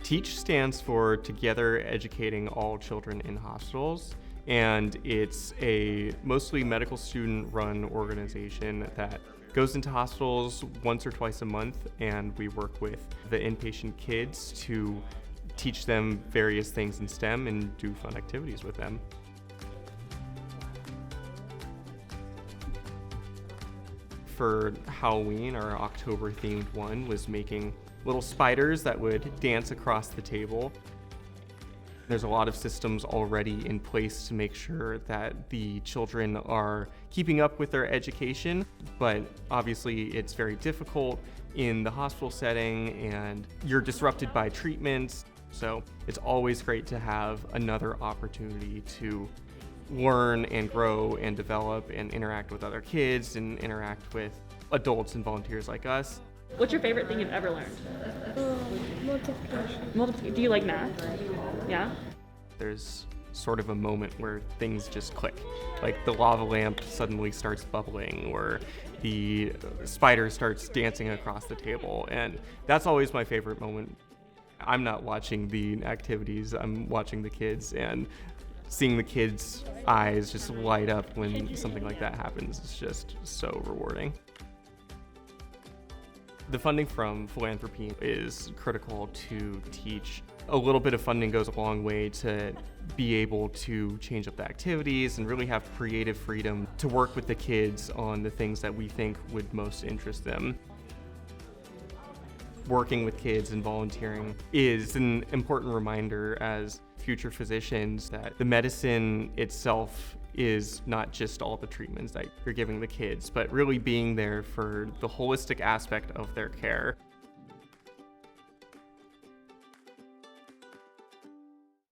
TEACH stands for Together Educating All Children in Hospitals, and it's a mostly medical student-run organization that goes into hospitals once or twice a month, and we work with the inpatient kids to teach them various things in STEM and do fun activities with them. For Halloween, our October-themed one was making little spiders that would dance across the table. There's a lot of systems already in place to make sure that the children are keeping up with their education, but obviously it's very difficult in the hospital setting and you're disrupted by treatments. So it's always great to have another opportunity to learn and grow and develop and interact with other kids and interact with adults and volunteers like us. What's your favorite thing you've ever learned? Multiplication. Do you like math? Yeah? There's sort of a moment where things just click. Like the lava lamp suddenly starts bubbling or the spider starts dancing across the table. And that's always my favorite moment. I'm not watching the activities, I'm watching the kids, and seeing the kids' eyes just light up when something like that happens is just so rewarding. The funding from philanthropy is critical to TEACH. A little bit of funding goes a long way to be able to change up the activities and really have creative freedom to work with the kids on the things that we think would most interest them. Working with kids and volunteering is an important reminder as future physicians that the medicine itself is not just all the treatments that you're giving the kids, but really being there for the holistic aspect of their care.